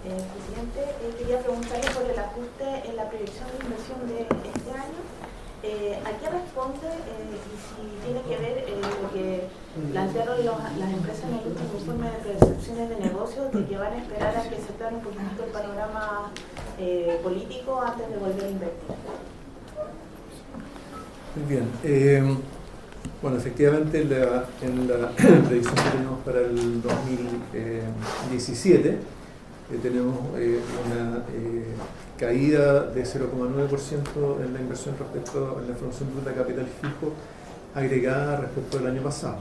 Presidente, quería preguntarle por el ajuste en la proyección de inversión de este año. ¿A qué responde y si tiene que ver lo que plantearon las empresas en el último informe de percepciones de negocios, de que van a esperar a que se aclare un poquito el panorama político antes de volver a invertir? Muy bien. Bueno, efectivamente en la predicción que tenemos para el 2017 tenemos una caída de 0,9% en la inversión respecto a la formación bruta de capital fijo agregada respecto al año pasado.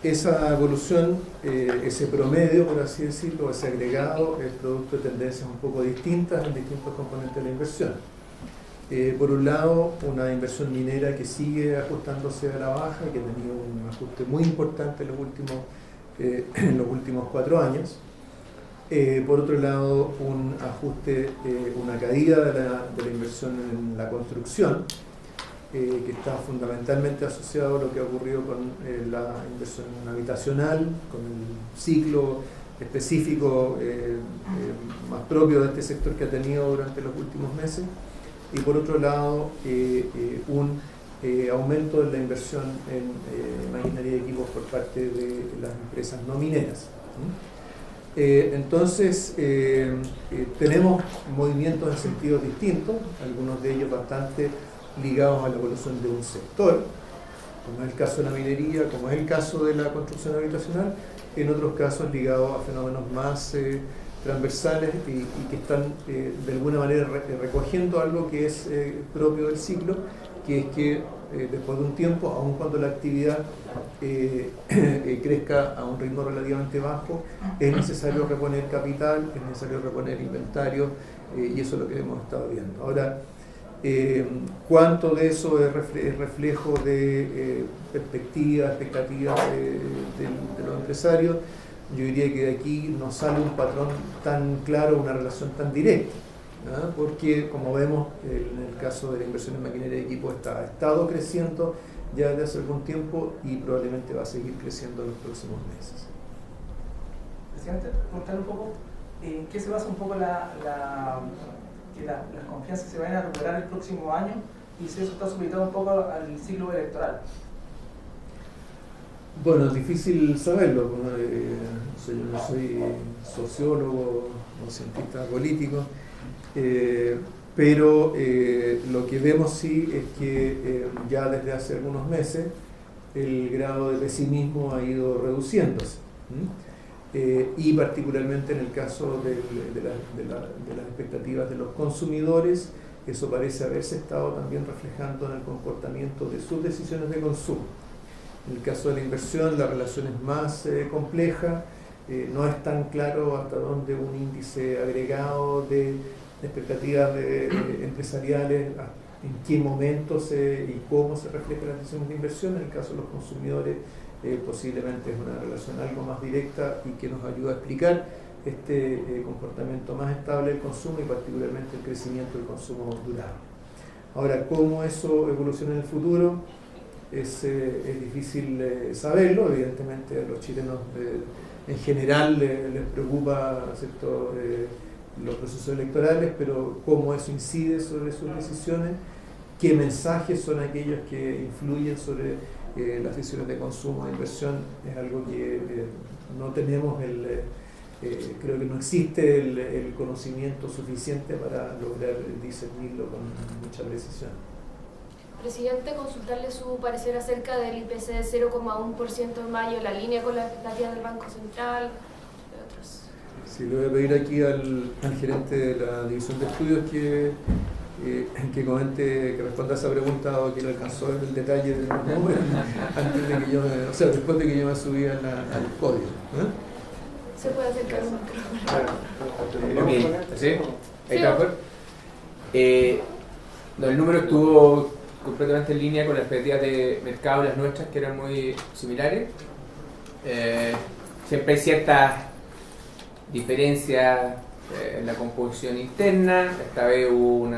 Esa evolución, ese promedio, por así decirlo, ese agregado, es producto de tendencias un poco distintas en distintos componentes de la inversión. Por un lado, una inversión minera que sigue ajustándose a la baja y que ha tenido un ajuste muy importante en los últimos 4 años. Por otro lado, un ajuste, una caída de la inversión en la construcción, que está fundamentalmente asociado a lo que ha ocurrido con la inversión habitacional, con el ciclo específico más propio de este sector que ha tenido durante los últimos meses. Y por otro lado, un aumento de la inversión en maquinaria y equipos por parte de las empresas no mineras. Entonces, tenemos movimientos en sentidos distintos, algunos de ellos bastante ligados a la evolución de un sector, como es el caso de la minería, como es el caso de la construcción habitacional, en otros casos ligados a fenómenos más transversales y que están de alguna manera recogiendo algo que es propio del ciclo, que es que después de un tiempo, aun cuando la actividad crezca a un ritmo relativamente bajo, es necesario reponer capital, es necesario reponer inventario, y eso es lo que hemos estado viendo. Ahora, ¿cuánto de eso es reflejo de perspectivas, expectativas de los empresarios? Yo diría que de aquí no sale un patrón tan claro, una relación tan directa, ¿no? Porque, como vemos, en el caso de la inversión en maquinaria y equipo ha estado creciendo ya desde hace algún tiempo y probablemente va a seguir creciendo en los próximos meses. Presidente, contar un poco en qué se basa un poco que las confianzas se vayan a recuperar el próximo año y si eso está supeditado un poco al ciclo electoral. Bueno, es difícil saberlo, yo no soy sociólogo o cientista político, pero lo que vemos sí es que ya desde hace algunos meses el grado de pesimismo ha ido reduciéndose, y particularmente en el caso de las expectativas de los consumidores, eso parece haberse estado también reflejando en el comportamiento de sus decisiones de consumo. En el caso de la inversión, la relación es más compleja, no es tan claro hasta dónde un índice agregado de expectativas empresariales, en qué momento y cómo se reflejan las decisiones de inversión. En el caso de los consumidores, posiblemente es una relación algo más directa y que nos ayuda a explicar este comportamiento más estable del consumo y particularmente el crecimiento del consumo durable. Ahora, ¿cómo eso evoluciona en el futuro? Es difícil saberlo. Evidentemente a los chilenos en general les preocupa, ¿cierto?, los procesos electorales, pero cómo eso incide sobre sus decisiones, qué mensajes son aquellos que influyen sobre las decisiones de consumo, de inversión, es algo que no tenemos creo que no existe el conocimiento suficiente para lograr discernirlo con mucha precisión. Presidente, consultarle su parecer acerca del IPC de 0,1% en mayo, la línea con la expectativa del Banco Central, entre otros. Sí, le voy a pedir aquí al gerente de la División de Estudios que comente, que responda a esa pregunta o que le alcanzó el detalle de los números antes de que yo después de que yo me subí al podio. Se puede acercar un micrófono. ¿Sí? ¿Ahí está? No, el número estuvo completamente en línea con las expectativas de mercado y las nuestras, que eran muy similares. Siempre hay ciertas diferencias en la composición interna. Esta vez hubo un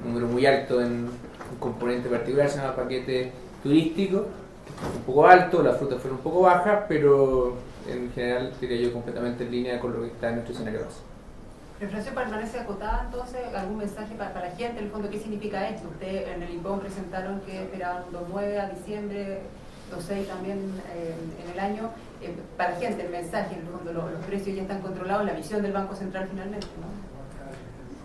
número muy alto en un componente particular, se llama paquete turístico, que fue un poco alto, las frutas fueron un poco bajas, pero en general, diría yo, completamente en línea con lo que está en nuestro escenario base. ¿La inflación permanece acotada entonces? ¿Algún mensaje para la gente? En el fondo, ¿qué significa esto? Ustedes en el INPOM presentaron que esperaban un 2,9 a diciembre, 2,6 también en el año. Para la gente, el mensaje, en el fondo, los precios ya están controlados, la visión del Banco Central finalmente, ¿no?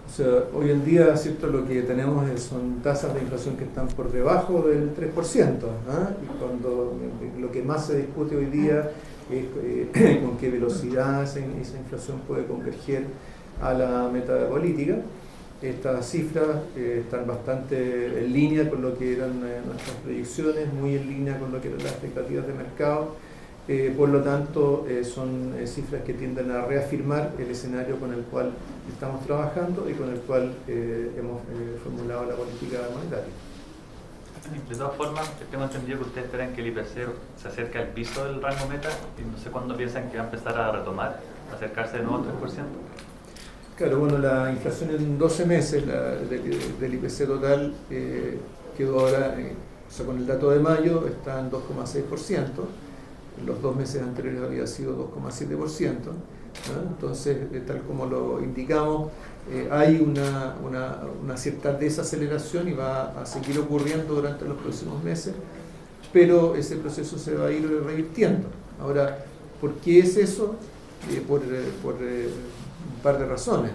O sea, hoy en día, ¿cierto?, lo que tenemos son tasas de inflación que están por debajo del 3%, ¿ah? Y cuando lo que más se discute hoy día es con qué velocidad esa inflación puede converger a la meta de política. Estas cifras están bastante en línea con lo que eran nuestras proyecciones, muy en línea con lo que eran las expectativas de mercado. Por lo tanto, son cifras que tienden a reafirmar el escenario con el cual estamos trabajando y con el cual hemos formulado la política monetaria. De todas formas, tengo entendido que ustedes esperan que el IPC se acerque al piso del rango meta y no sé cuándo piensan que va a empezar a retomar, acercarse de nuevo al 3%. Claro, bueno, la inflación en 12 meses del IPC total quedó ahora, o sea, con el dato de mayo, está en 2,6%. Los 2 meses anteriores había sido 2,7%, ¿no? Entonces, tal como lo indicamos, hay una cierta desaceleración y va a seguir ocurriendo durante los próximos meses, pero ese proceso se va a ir revirtiendo. Ahora, ¿por qué es eso? Por un par de razones.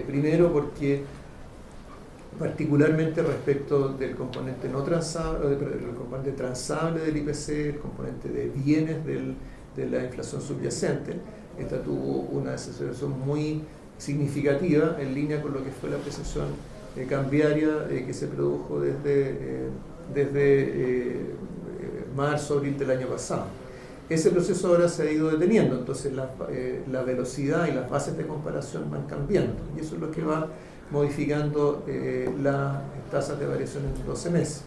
Primero, porque particularmente respecto del componente no transable, el componente transable del IPC, el componente de bienes de la inflación subyacente, esta tuvo una desaceleración muy significativa en línea con lo que fue la apreciación cambiaria que se produjo desde marzo, abril del año pasado. Ese proceso ahora se ha ido deteniendo, entonces la velocidad y las bases de comparación van cambiando, y eso es lo que va modificando las tasas de variación en 12 meses.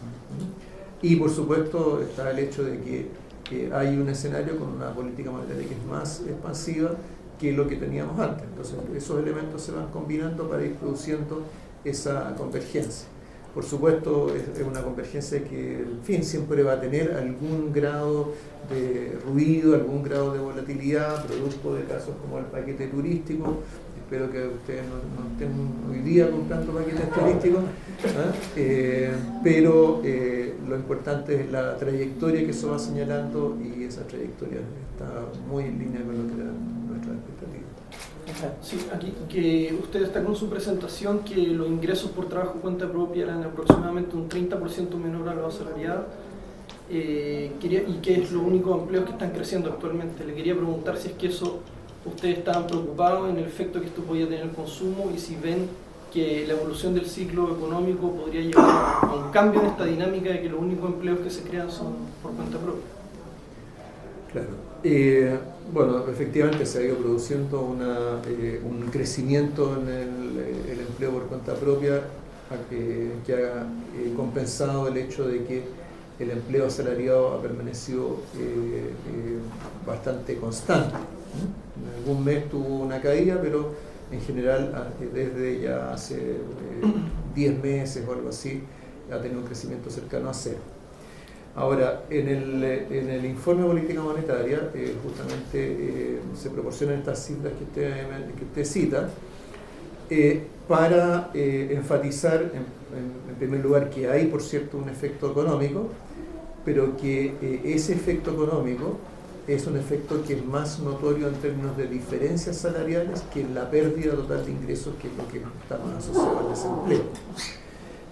Y por supuesto está el hecho de que hay un escenario con una política monetaria que es más expansiva que lo que teníamos antes. Entonces esos elementos se van combinando para ir produciendo esa convergencia. Por supuesto es una convergencia que, en fin, siempre va a tener algún grado de ruido, algún grado de volatilidad, producto de casos como el paquete turístico. Espero que ustedes no estén hoy día comprando paquetes turísticos, pero lo importante es la trayectoria que eso va señalando, y esa trayectoria está muy en línea con lo que eran nuestras expectativas. Sí, aquí que usted destacó en su presentación que los ingresos por trabajo cuenta propia eran aproximadamente un 30% menor a los asalariados, y que es los únicos empleos que están creciendo actualmente. Le quería preguntar si es que eso ustedes estaban preocupados en el efecto que esto podía tener en el consumo, y si ven que la evolución del ciclo económico podría llevar a un cambio en esta dinámica de que los únicos empleos que se crean son por cuenta propia. Claro. Bueno, efectivamente se ha ido produciendo un crecimiento en el empleo por cuenta propia que ha compensado el hecho de que el empleo asalariado ha permanecido bastante constante. En algún mes tuvo una caída, pero en general desde ya hace 10 meses o algo así ha tenido un crecimiento cercano a cero. Ahora, en el informe de política monetaria justamente se proporcionan estas cifras que usted cita para enfatizar en primer lugar que hay, por cierto, un efecto económico, pero que ese efecto económico es un efecto que es más notorio en términos de diferencias salariales que en la pérdida total de ingresos, que es lo que está más asociado al desempleo.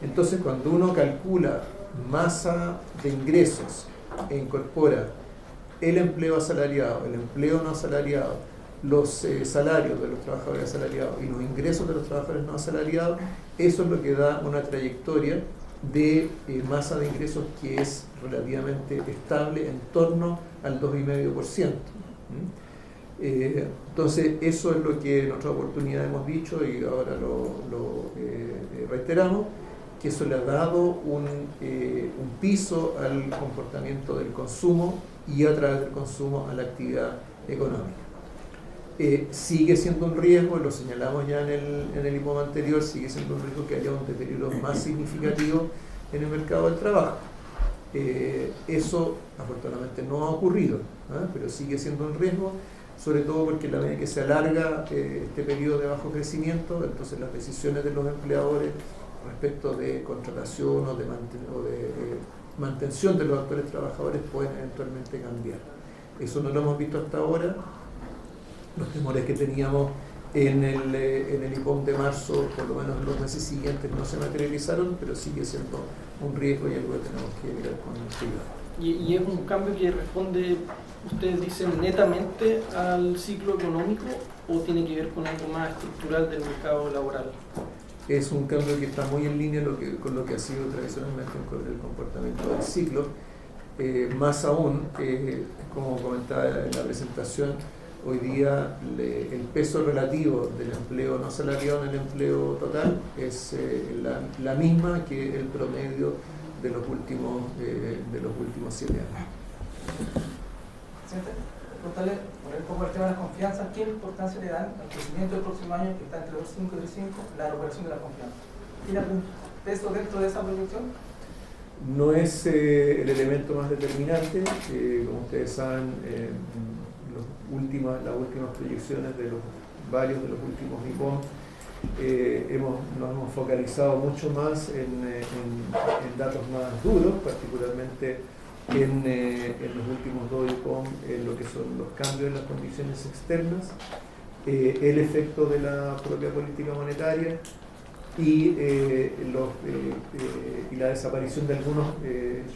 Entonces, cuando uno calcula masa de ingresos e incorpora el empleo asalariado, el empleo no asalariado, los salarios de los trabajadores asalariados y los ingresos de los trabajadores no asalariados, eso es lo que da una trayectoria de masa de ingresos que es relativamente estable en torno al 2,5%. Entonces eso es lo que en otra oportunidad hemos dicho y ahora lo reiteramos, que eso le ha dado un piso al comportamiento del consumo y a través del consumo a la actividad económica. Sigue siendo un riesgo, lo señalamos ya en el IPOM anterior, sigue siendo un riesgo que haya un deterioro más significativo en el mercado del trabajo. Eso afortunadamente no ha ocurrido, pero sigue siendo un riesgo, sobre todo porque a la medida que se alarga este periodo de bajo crecimiento, entonces las decisiones de los empleadores respecto de contratación o de mantención de los actuales trabajadores pueden eventualmente cambiar. Eso no lo hemos visto hasta ahora. Los temores que teníamos en el IPOM de marzo, por lo menos los meses siguientes, no se materializaron, pero sigue siendo un riesgo y algo que tenemos que mirar con cuidado. ¿Y es un cambio que responde, ustedes dicen, netamente al ciclo económico o tiene que ver con algo más estructural del mercado laboral? Es un cambio que está muy en línea con lo que ha sido tradicionalmente el comportamiento del ciclo. Más aún, como comentaba en la presentación, hoy día el peso relativo del empleo no asalariado en el empleo total es la misma que el promedio de los últimos 7 años. Presidente, preguntarle por un poco el tema de las confianzas, ¿qué importancia le dan al crecimiento del próximo año, que está entre 2.5 y 3.5, la recuperación de la confianza? ¿Tiene algún peso dentro de esa proyección? No es el elemento más determinante. Como ustedes saben, las últimas proyecciones de varios de los últimos IPOM nos hemos focalizado mucho más en datos más duros, particularmente en los últimos 2 IPOM, en lo que son los cambios en las condiciones externas, el efecto de la propia política monetaria y la desaparición de algunos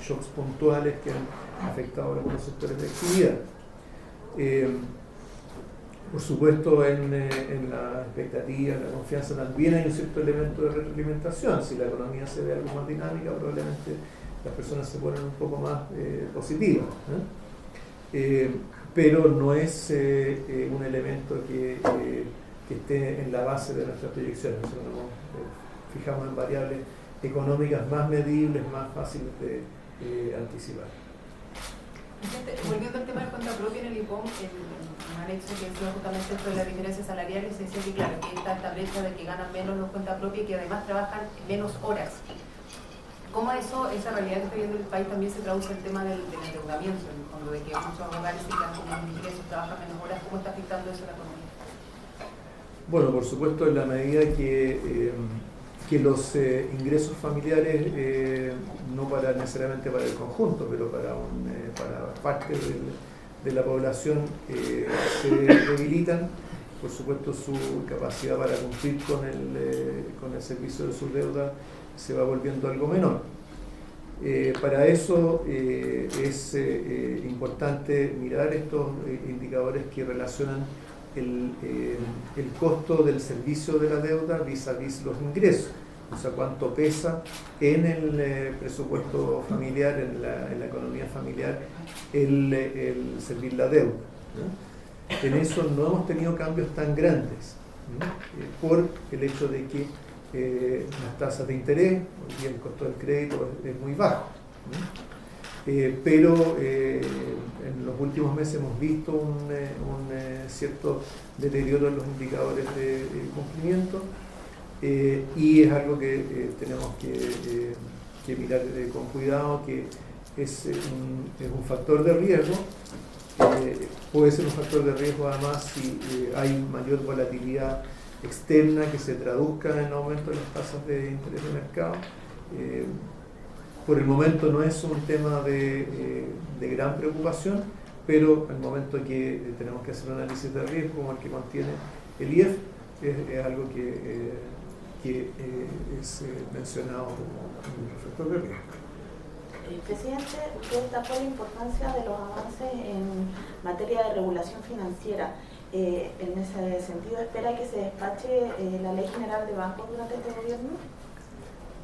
shocks puntuales que han afectado a algunos sectores de actividad. Por supuesto, en la expectativa, en la confianza también hay un cierto elemento de retroalimentación. Si la economía se ve algo más dinámica, probablemente las personas se ponen un poco más positivas, pero no es un elemento que esté en la base de nuestras proyecciones. Nosotros nos fijamos en variables económicas más medibles, más fáciles de anticipar. Volviendo al tema de cuenta propia en el IPOM, en un anexo que decía justamente esto de las diferencias salariales, se decía que claro, que está esta brecha de que ganan menos los cuenta propia y que además trabajan menos horas. ¿Cómo esa realidad que está viendo el país también se traduce en el tema del endeudamiento, en el fondo, de que muchos hogares se quedan con menos ingresos, trabajan menos horas? ¿Cómo está afectando eso a la economía? Bueno, por supuesto, en la medida que los ingresos familiares, no necesariamente para el conjunto, pero para parte de la población se debilitan, por supuesto su capacidad para cumplir con el servicio de su deuda se va volviendo algo menor. Para eso es importante mirar estos indicadores que relacionan el costo del servicio de la deuda vis a vis los ingresos, o sea, cuánto pesa en el presupuesto familiar, en la economía familiar, el servir la deuda, ¿no? En eso no hemos tenido cambios tan grandes, ¿no? Por el hecho de que las tasas de interés, hoy día el costo del crédito es muy bajo, ¿no? Pero en los últimos meses hemos visto un cierto deterioro en los indicadores de cumplimiento, y es algo que tenemos que mirar con cuidado, que es un factor de riesgo. Puede ser un factor de riesgo además si hay mayor volatilidad externa que se traduzca en aumento de las tasas de interés de mercado. Por el momento no es un tema de gran preocupación, pero en el momento que tenemos que hacer un análisis de riesgo como el que contiene el IEF, es algo que es mencionado como un factor de riesgo. Presidente, usted destacó la importancia de los avances en materia de regulación financiera. En ese sentido, ¿espera que se despache la Ley General de Bancos durante este gobierno?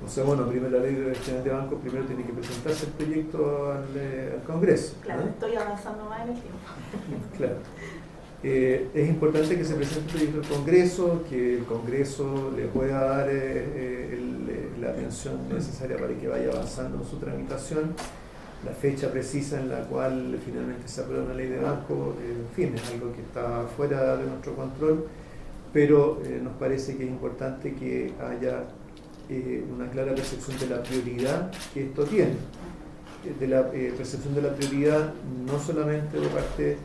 O sea, bueno, primero la Ley General de Bancos primero tiene que presentarse el proyecto al Congreso. Claro, ¿no? Estoy avanzando más en el tiempo. Claro. Es importante que se presente el proyecto al Congreso, que el Congreso le pueda dar la atención necesaria para que vaya avanzando en su tramitación. La fecha precisa en la cual finalmente se aprueba una ley de banco, en fin, es algo que está fuera de nuestro control, pero nos parece que es importante que haya una clara percepción de la prioridad que esto tiene. de la percepción de la prioridad no solamente de parte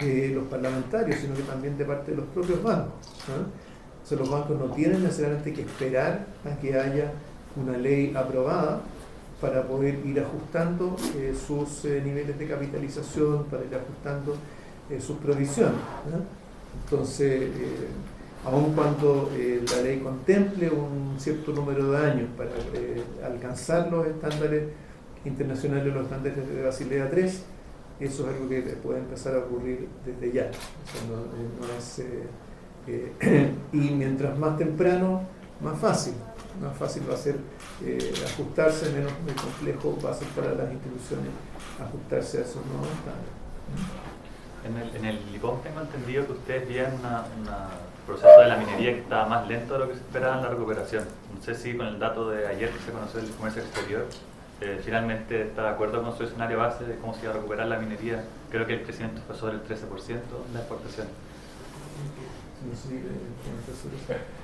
de los parlamentarios, sino que también de parte de los propios bancos, ¿no? O sea, los bancos no tienen necesariamente que esperar a que haya una ley aprobada para poder ir ajustando sus niveles de capitalización, para ir ajustando sus provisiones, ¿no? Entonces, aun cuando la ley contemple un cierto número de años para alcanzar los estándares internacionales, los estándares de Basilea III, eso es algo que puede empezar a ocurrir desde ya. O sea, y mientras más temprano, más fácil va a ser ajustarse, menos complejo va a ser para las instituciones ajustarse a esos nuevos estándares. En el IPOM tengo entendido que ustedes veían un proceso de la minería que estaba más lento de lo que se esperaba en la recuperación. No sé si con el dato de ayer que se conoció del comercio exterior, finalmente está de acuerdo con su escenario base de cómo se iba a recuperar la minería. Creo que el crecimiento fue sobre el 13% de la exportación.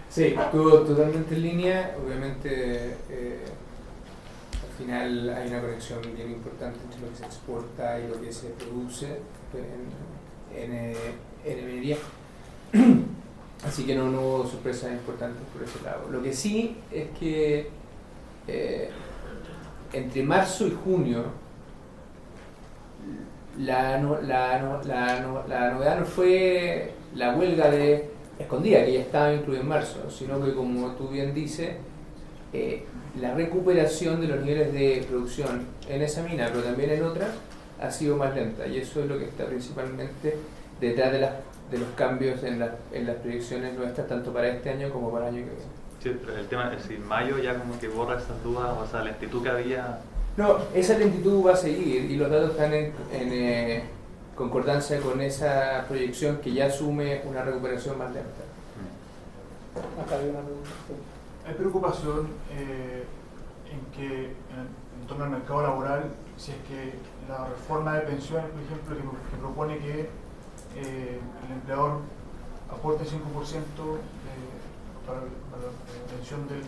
Sí, estuvo totalmente en línea. Obviamente, al final hay una conexión bien importante entre lo que se exporta y lo que se produce en minería. Así que no hubo sorpresas importantes por ese lado. Lo que sí es que entre marzo y junio la novedad no fue la huelga de escondida, que ya estaba incluida en marzo, sino que, como tú bien dices, la recuperación de los niveles de producción en esa mina, pero también en otras, ha sido más lenta, y eso es lo que está principalmente detrás de los cambios en las proyecciones nuestras, tanto para este año como para el año que viene. Sí, pero el tema es si mayo ya como que borra esas dudas, o sea, la lentitud que había. No, esa lentitud va a seguir, y los datos están en concordancia con esa proyección que ya asume una recuperación más lenta. Acá hay una pregunta. Hay preocupación en torno al mercado laboral, si es que la reforma de pensiones, por ejemplo, que propone que el empleador aporte 5% para la pensión del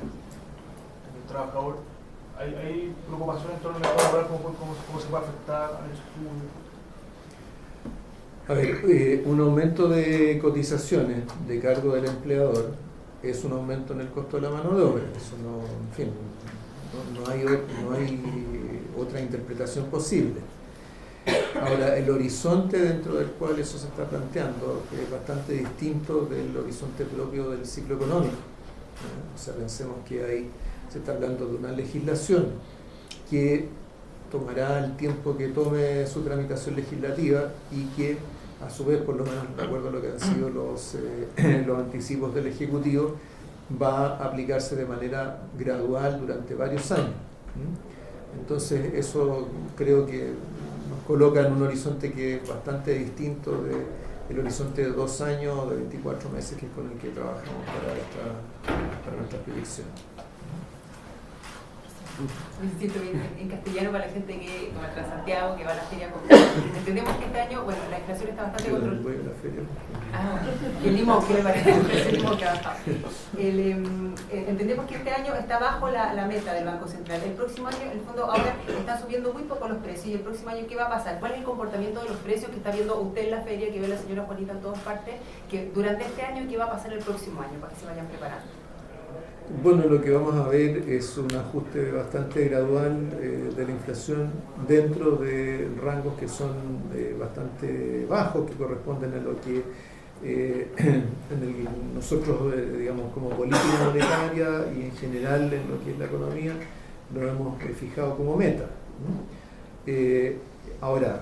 trabajador. ¿Hay preocupación en torno al mercado laboral? ¿Cómo se puede afectar al estudio? A ver, un aumento de cotizaciones de cargo del empleador es un aumento en el costo de la mano de obra. Eso no, en fin, no hay otra interpretación posible. Ahora, el horizonte dentro del cual eso se está planteando es bastante distinto del horizonte propio del ciclo económico. O sea, pensemos que ahí se está hablando de una legislación que tomará el tiempo que tome su tramitación legislativa y que, a su vez, por lo menos de acuerdo a lo que han sido los anticipos del Ejecutivo, va a aplicarse de manera gradual durante varios años. Entonces, eso creo que nos coloca en un horizonte que es bastante distinto del horizonte de 2 años o de 24 meses, que es con el que trabajamos para nuestra proyección. Necesito en castellano para la gente que va a Santiago, que va a la feria. Entendemos que este año, bueno, la inflación está bastante controlada. Voy a la feria. El limón, ¿qué le parece? El limón que ha bajado. Entendemos que este año está bajo la meta del Banco Central. El próximo año, en el fondo, ahora están subiendo muy poco los precios. ¿Y el próximo año qué va a pasar? ¿Cuál es el comportamiento de los precios que está viendo usted en la feria, que ve la señora Juanita en todas partes, que durante este año y qué va a pasar el próximo año, para que se vayan preparando? Bueno, lo que vamos a ver es un ajuste bastante gradual de la inflación dentro de rangos que son bastante bajos, que corresponden a lo que nosotros, digamos, como política monetaria y en general en lo que es la economía, lo hemos fijado como meta, ¿no? Ahora,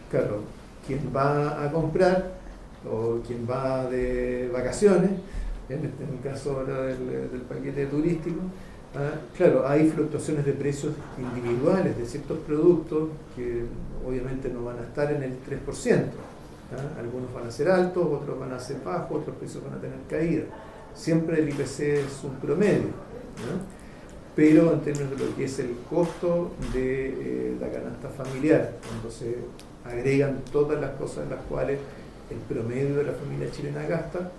claro, quien va a comprar o quien va de vacaciones, en el caso ahora del paquete turístico, claro, hay fluctuaciones de precios individuales de ciertos productos que obviamente no van a estar en el 3%. Algunos van a ser altos, otros van a ser bajos, otros precios van a tener caída. Siempre el IPC es un promedio, ¿no? Pero en términos de lo que es el costo de la canasta familiar, cuando se agregan todas las cosas en las cuales el promedio de la familia chilena gasta,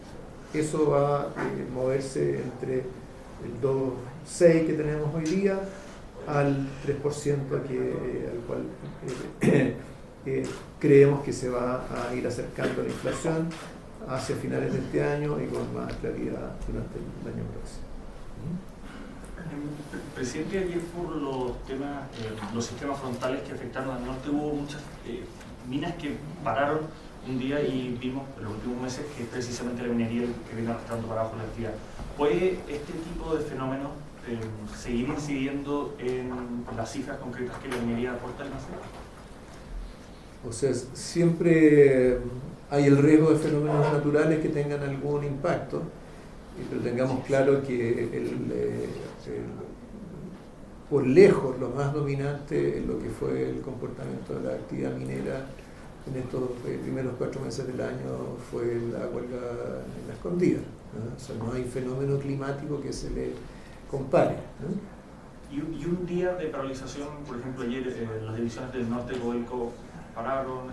eso va a moverse entre el 2,6 que tenemos hoy día al 3% al cual creemos que se va a ir acercando la inflación hacia finales de este año y con más claridad durante el año próximo. Presidente, ayer por los temas, los sistemas frontales que afectaron al norte, hubo muchas minas que pararon un día y vimos en los últimos meses que precisamente la minería que viene arrastrando para abajo la actividad. ¿Puede este tipo de fenómenos seguir incidiendo en las cifras concretas que la minería aporta al nación? O sea, siempre hay el riesgo de fenómenos naturales que tengan algún impacto, pero tengamos claro que por lejos lo más dominante en lo que fue el comportamiento de la actividad minera en estos primeros 4 meses del año fue la huelga en la Escondida, ¿no? O sea, no hay fenómeno climático que se le compare, ¿no? Y un día de paralización, por ejemplo, ayer las divisiones del norte de Codelco pararon,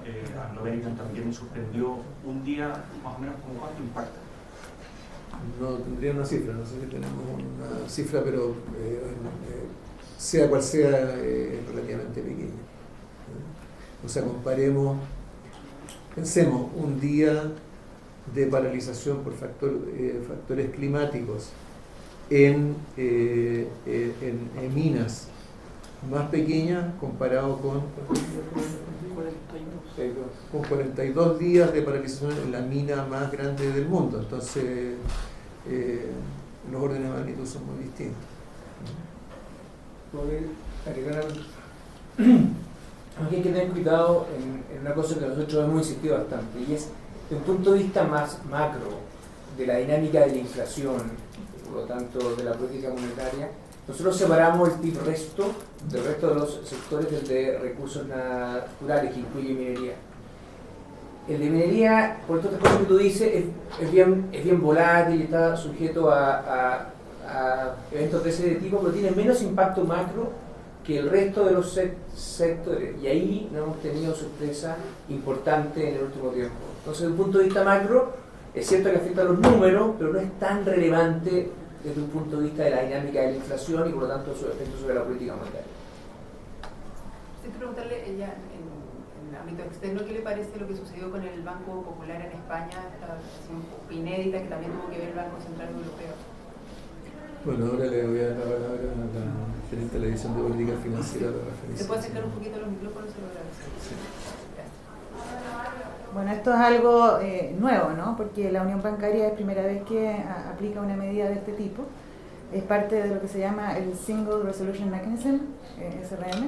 Anglo American también suspendió un día, más o menos, ¿como cuánto impacta? No tendría una cifra, no sé si tenemos una cifra, pero sea cual sea, es relativamente pequeña. O sea, pensemos, un día de paralización por factores climáticos en minas más pequeñas comparado con 42 días de paralización en la mina más grande del mundo. Entonces, los órdenes de magnitud son muy distintos. ¿Puedo agregar algo? Aunque hay que tener cuidado en una cosa que nosotros hemos insistido bastante, y es, desde un punto de vista más macro de la dinámica de la inflación, por lo tanto de la política monetaria, nosotros separamos el PIB del resto de los sectores del de recursos naturales, que incluye minería. El de minería, por todas estas cosas que tú dices, es bien volátil y está sujeto a eventos de ese tipo, pero tiene menos impacto macro que el resto de los sectores, y ahí no hemos tenido sorpresa importante en el último tiempo. Entonces, desde un punto de vista macro, es cierto que afecta a los números, pero no es tan relevante desde un punto de vista de la dinámica de la inflación y por lo tanto su efecto sobre la política monetaria. Sin preguntarle ya en el ámbito externo, ¿qué le parece lo que sucedió con el Banco Popular en España, esta decisión inédita que también tuvo que ver el Banco Central Europeo? Bueno, ahora le voy a dar la palabra a la gerente de la División de Política Financiera para referirse. ¿Se puede acercar un poquito los micrófonos? Se lo agradezco. Sí. Bueno, esto es algo nuevo, ¿no? Porque la Unión Bancaria es primera vez que aplica una medida de este tipo. Es parte de lo que se llama el Single Resolution Mechanism, SRM,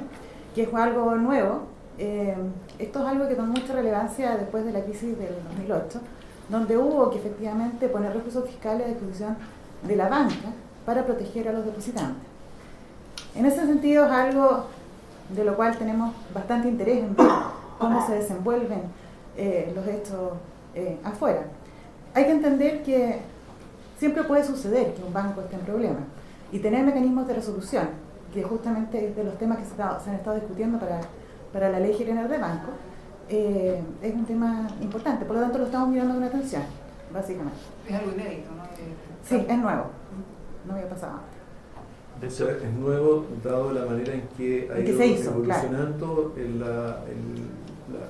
que es algo nuevo. Esto es algo que tomó mucha relevancia después de la crisis del 2008, donde hubo que efectivamente poner recursos fiscales a disposición de la banca para proteger a los depositantes. En ese sentido es algo de lo cual tenemos bastante interés en ver cómo se desenvuelven los hechos afuera. Hay que entender que siempre puede suceder que un banco esté en problemas y tener mecanismos de resolución, que justamente es de los temas que se han estado discutiendo para la Ley General de Banco, es un tema importante, por lo tanto lo estamos mirando con atención, básicamente. Es algo inédito, ¿no? Sí, es nuevo, no había pasado antes. De hecho, es nuevo dado la manera en que ha ido evolucionando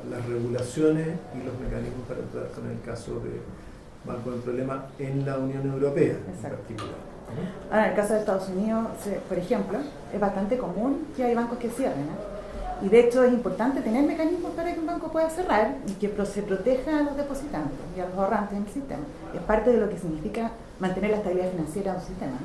las regulaciones y los mecanismos para tratar con el caso de bancos en problema en la Unión Europea. Exacto. En particular. Ahora, en el caso de Estados Unidos, por ejemplo, es bastante común que hay bancos que cierren, ¿eh? Y de hecho es importante tener mecanismos para que un banco pueda cerrar y que se proteja a los depositantes y a los ahorrantes en el sistema. Es parte de lo que significa mantener la estabilidad financiera de un sistema, ¿no?